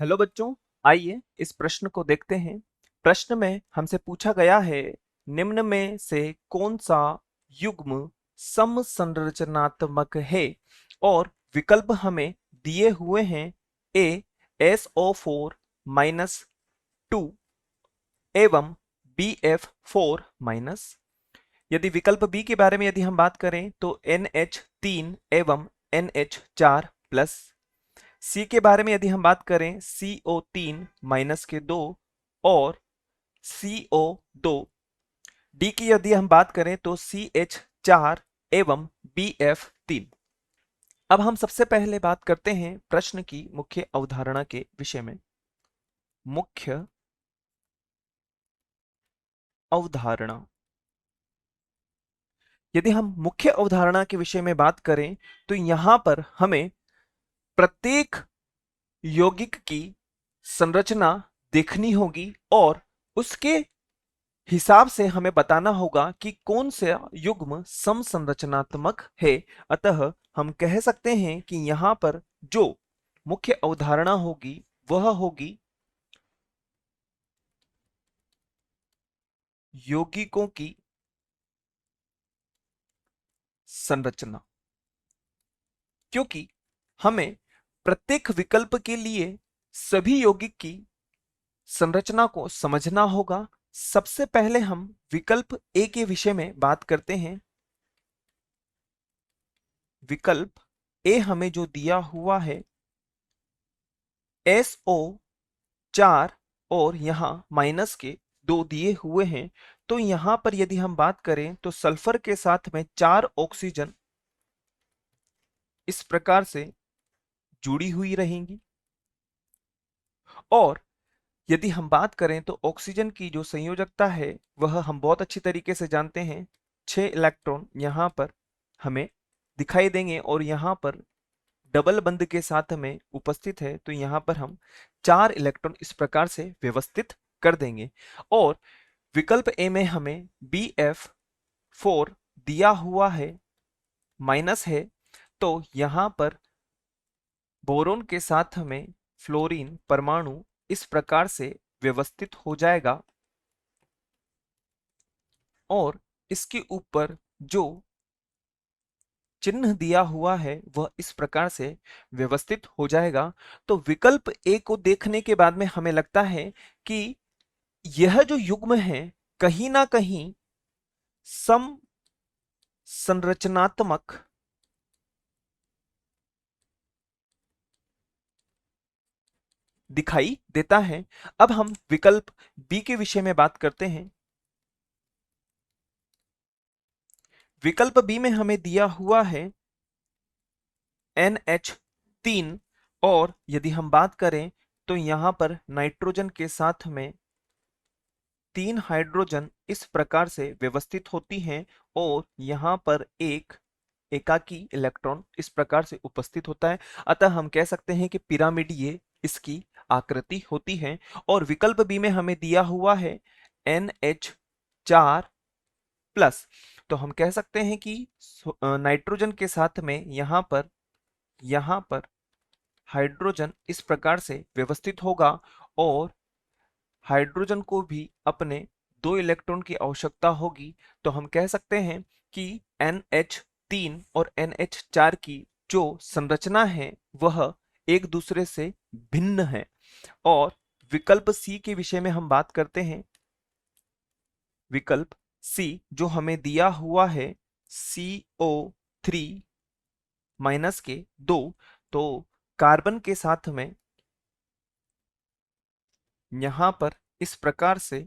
Hello बच्चों, आइए इस प्रश्न को देखते हैं। प्रश्न में हमसे पूछा गया है, निम्न में से कौन सा युग्म समसंरचनात्मक है? और विकल्प हमें दिए हुए हैं। ए SO4 माइनस 2 एवं BF4 माइनस। यदि विकल्प बी के बारे में यदि हम बात करें तो NH3 एवं NH4 प्लस। सी के बारे में यदि हम बात करें CO3 माइनस के 2 और CO2। डी की यदि हम बात करें तो CH4 एवं BF3। अब हम सबसे पहले बात करते हैं प्रश्न की मुख्य अवधारणा के विषय में। मुख्य अवधारणा। यदि हम मुख्य अवधारणा के विषय में बात करें तो यहां पर हमें प्रत्येक यौगिक की संरचना देखनी होगी और उसके हिसाब से हमें बताना होगा कि कौन सा युग्म समसंरचनात्मक है। अतः हम कह सकते हैं कि यहां पर जो मुख्य अवधारणा होगी वह होगी यौगिकों की संरचना, क्योंकि हमें प्रत्येक विकल्प के लिए सभी यौगिक की संरचना को समझना होगा। सबसे पहले हम विकल्प ए के विषय में बात करते हैं। विकल्प ए हमें जो दिया हुआ है SO4 और यहां माइनस के 2 दिए हुए हैं, तो यहां पर यदि हम बात करें तो सल्फर के साथ में 4 ऑक्सीजन इस प्रकार से जुड़ी हुई रहेंगी। और यदि हम बात करें तो ऑक्सीजन की जो संयोजकता है वह हम बहुत अच्छी तरीके से जानते हैं। 6 इलेक्ट्रॉन यहां पर हमें दिखाई देंगे और यहां पर डबल बंद के साथ में उपस्थित है, तो यहां पर हम 4 इलेक्ट्रॉन इस प्रकार से व्यवस्थित कर देंगे। और विकल्प ए में हमें BF4 दिया हुआ है, माइनस है, तो यहां पर बोरोन के साथ में फ्लोरीन परमाणु इस प्रकार से व्यवस्थित हो जाएगा। और इसके ऊपर जो चिन्ह दिया हुआ है वह इस प्रकार से व्यवस्थित हो जाएगा। तो विकल्प ए को देखने के बाद में हमें लगता है कि यह जो युग्म है कहीं ना कहीं सम संरचनात्मक दिखाई देता है। अब हम विकल्प बी के विषय में बात करते हैं। विकल्प बी में हमें दिया हुआ है NH3 और यदि हम बात करें तो यहां पर नाइट्रोजन के साथ में 3 हाइड्रोजन इस प्रकार से व्यवस्थित होती हैं और यहां पर एक एकाकी इलेक्ट्रॉन इस प्रकार से उपस्थित होता है। अतः हम कह सकते हैं कि पिरामिडीय इसकी आकृति होती है। और विकल्प बी में हमें दिया हुआ है NH4 प्लस, तो हम कह सकते हैं कि नाइट्रोजन के साथ में यहां पर हाइड्रोजन इस प्रकार से व्यवस्थित होगा और हाइड्रोजन को भी अपने 2 इलेक्ट्रॉन की आवश्यकता होगी। तो हम कह सकते हैं कि NH3 और NH4 की जो संरचना है वह एक दूसरे से भिन्न है। और विकल्प सी के विषय में हम बात करते हैं। विकल्प सी जो हमें दिया हुआ है CO3 माइनस के 2, तो कार्बन के साथ में यहां पर इस प्रकार से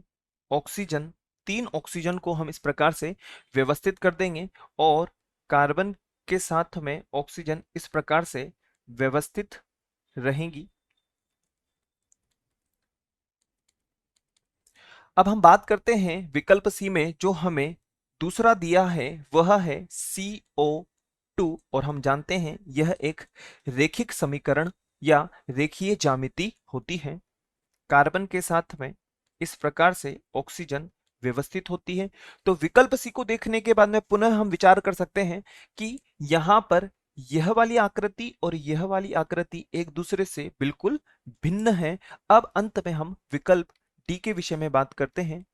ऑक्सीजन 3 ऑक्सीजन को हम इस प्रकार से व्यवस्थित कर देंगे और कार्बन के साथ में ऑक्सीजन इस प्रकार से व्यवस्थित रहेंगी। अब हम बात करते हैं विकल्प सी में जो हमें दूसरा दिया है वह है CO2 और हम जानते हैं यह एक रेखिक समीकरण या रेखीय ज्यामिति होती है। कार्बन के साथ में इस प्रकार से ऑक्सीजन व्यवस्थित होती है। तो विकल्प सी को देखने के बाद में पुनः हम विचार कर सकते हैं कि यहां पर यह वाली आकृति और यह वाली आकृति एक दूसरे से बिल्कुल भिन्न है। अब अंत में हम विकल्प डी के विषय में बात करते हैं।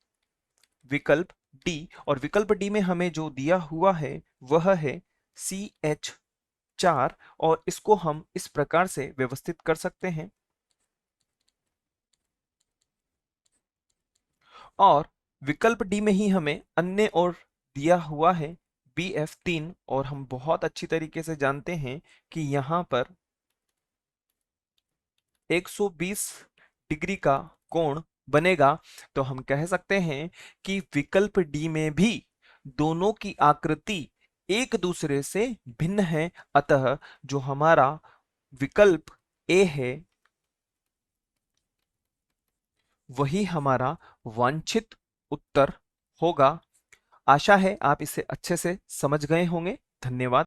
विकल्प डी, और विकल्प डी में हमें जो दिया हुआ है वह है CH4, और इसको हम इस प्रकार से व्यवस्थित कर सकते हैं। और विकल्प डी में ही हमें अन्य और दिया हुआ है BF3, और हम बहुत अच्छी तरीके से जानते हैं कि यहाँ पर 120 डिग्री का कोण बनेगा। तो हम कह सकते हैं कि विकल्प डी में भी दोनों की आकृति एक दूसरे से भिन्न है। अतः जो हमारा विकल्प ए है वही हमारा वांछित उत्तर होगा। आशा है आप इसे अच्छे से समझ गए होंगे। धन्यवाद।